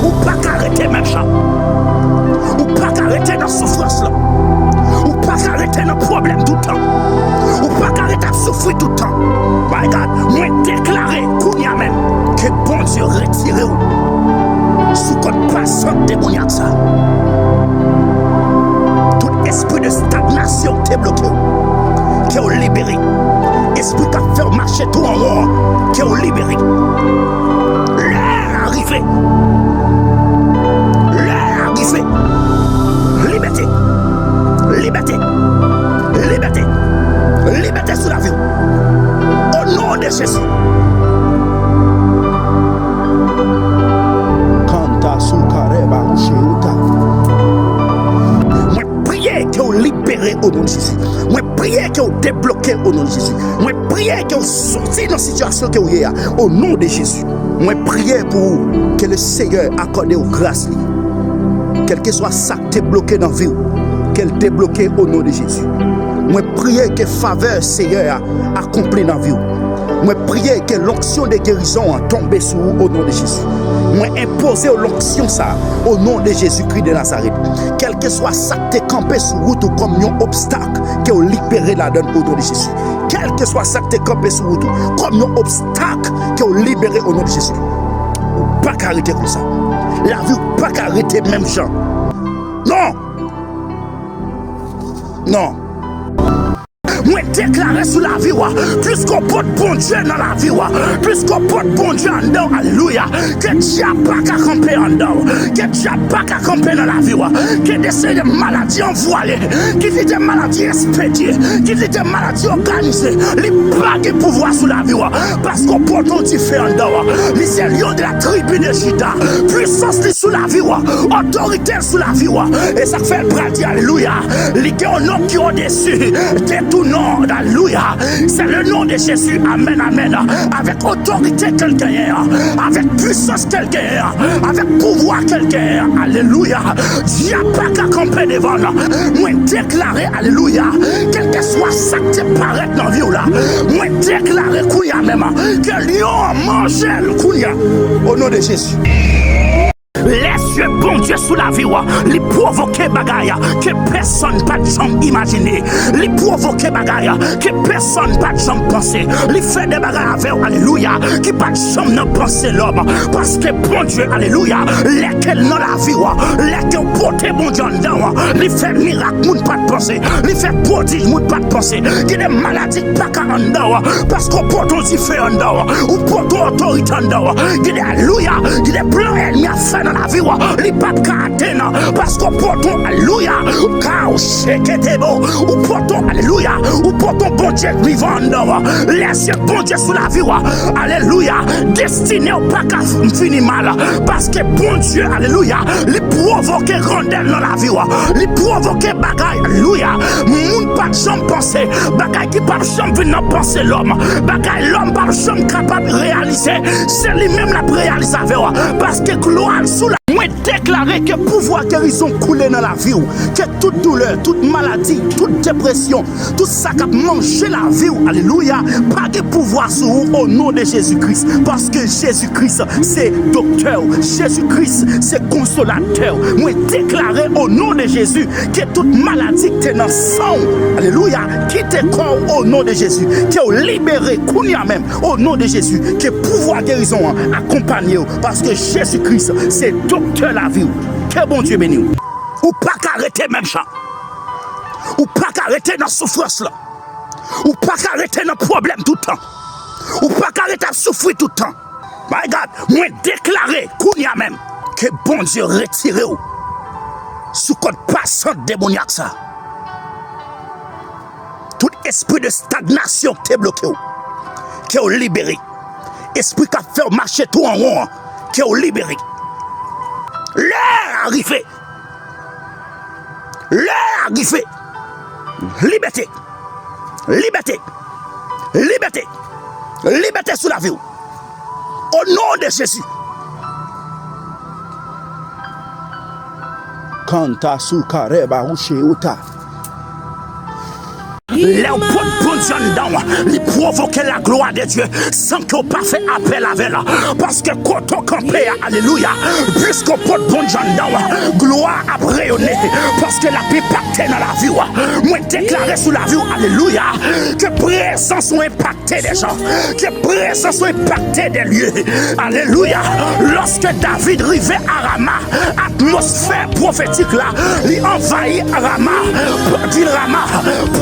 Ou pas arrêter même ça. Ou pas arrêter dans la souffrance là. Ou pas arrêter dans le problème tout le temps. Ou pas arrêter de souffrir tout le temps. My God, moi déclarer qu'on y a même que bon Dieu retire sous code passant démoniaque ça. Tout esprit de stagnation t'est bloqué, qui est libéré. Esprit qui a fait marcher tout en haut, qui est libéré. L'heure arrivée. L'heure arrivée. Liberté. Liberté. Liberté. Liberté sous la vie. Au nom de Jésus. Kanta soukareba usheuta. Moi prier que vous libérez au nom de Jésus. Moi prier que vous débloquez au nom de Jésus. Moi prier que vous sortez dans la situation que vous êtes au nom de Jésus. Moi prier pour vous que le Seigneur accorde aux grâces. Quel que soit ça qui est bloqué dans la vie, qu'elle débloque au nom de Jésus. Moi prier que faveur Seigneur accompli dans la vie. Moi prier que l'onction de guérison tombe sur vous au nom de Jésus. Moi imposer l'onction ça au nom de Jésus-Christ de Nazareth. Quel que soit ça qui est campé sur route ou comme un obstacle que vous libérez la donne au nom de Jésus. Quel que soit ça qui est campé sur route comme un obstacle que vous libérez au nom de Jésus. Pas qu'arrêter comme ça. La vie pas qu'arrêter même gens. Non. Non. Moi déclarer sur la vie, puisqu'on porte bon Dieu dans la vie, puisqu'on porte bon Dieu en dedans, alléluia, que Dieu n'a pas qu'à camper en dedans, que Dieu n'a pas qu'à camper dans la vie, que des maladies envoilées, qui dit des maladies expédiées, qui dit des maladies organisées, les bagues pouvoir sur la vie, parce qu'on porte un différent en dedans, les lions de la tribu de Juda, puissance sur la vie, autorité sur la vie, et ça fait le bras dire, alléluia, les gars, nom qui ont dessus, de tout nom, alléluia, c'est le nom de Jésus, amen, amen, avec autorité quelqu'un, avec puissance quelqu'un, avec pouvoir quelqu'un, alléluia, Dieu n'a pas qu'à camper devant nous, moi déclarer, alléluia, quel que soit ça qui paraît dans la vie, moi déclarer qu'il y a même, que lion mange le kouya, au nom de Jésus. Laisse bon Dieu sous la vie, les provoquer bagaille que personne pas de jambe imaginer, les provoquer bagaille que personne pas de jambe penser, les faire des bagailles avec, alléluia, qui pas de jambe n'a penser l'homme, parce que bon Dieu, alléluia, lesquels dans la vie, lesquels porter bon Dieu en dedans, les faire miracle, moun pas de penser, les faire prodige, moun pas de penser, qui des maladies pas qu'à en dedans, parce qu'on porte un différent en dedans, ou porte autorité en dedans, qui des alléluia, qui des plans ennemis à faire dans la vie, les papes caractères, parce qu'on porte, alléluia, car c'est beau, ou porte, alléluia, ou porte bon Dieu vivant, laissez bon Dieu sous la vie, alléluia, destiné au pas qu'à finir mal, parce que bon Dieu, alléluia, les provoquer rondelle dans la vie, les provoquer bagaille, alléluia, moun pas de chambre penser, bagaille qui pas de chambre venir penser l'homme, bagaille l'homme pas de chambre capable de réaliser, c'est lui-même la réaliser, parce que gloire sous la moi déclarer que pouvoir guérison coulé dans la vie, que toute douleur, toute maladie, toute dépression, tout ça qui a mangé la vie, alléluia, pas de pouvoir sur vous au nom de Jésus-Christ, parce que Jésus-Christ c'est docteur, Jésus-Christ c'est consolateur. Moi déclarer au nom de Jésus que toute maladie qui est dans le sang, alléluia, quitte corps au nom de Jésus, qui est libéré, kounia même au nom de Jésus, que pouvoir guérison accompagné, parce que Jésus-Christ c'est docteur la vie. Que bon Dieu béni. Ou pas qu'arrêter même ça. Ou pas qu'arrêter dans la souffrance là. Ou pas qu'arrêter dans le problème tout le temps. Ou pas qu'arrêter de souffrir tout le temps. My God, moi déclarer qu'on y a même que bon Dieu retire sous code passant démoniaque ça. Tout esprit de stagnation t'est bloqué. Qui est libéré. Esprit qui a fait marcher tout en haut. Qui est libéré. L'heure arrivée. L'heure arrivée. Liberté. Liberté. Liberté. Liberté sous la vie. Au nom de Jésus. Kanta soukareba usheuta. Les portes bon Dieu dedans, ils provoquent la gloire de Dieu sans qu'on pas fait appel avec elle. Parce que quand on campe, alléluia, puisqu'on porte bon Dieu dedans, gloire a rayonné. Parce que la paix impacté dans la vie. Moi déclarer sur la vie, alléluia, que présence soit impacté des gens, que présence soit impacté des lieux. Alléluia. Lorsque David arrivait à Rama, atmosphère prophétique là, il envahit Rama, dit Rama,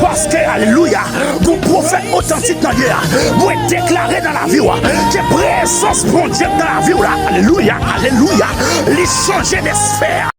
parce que, alléluia, pour prophète authentique dans Dieu, vous déclarer dans la vie, que présence bon Dieu dans la vie là, alléluia, alléluia, il changer des sphères.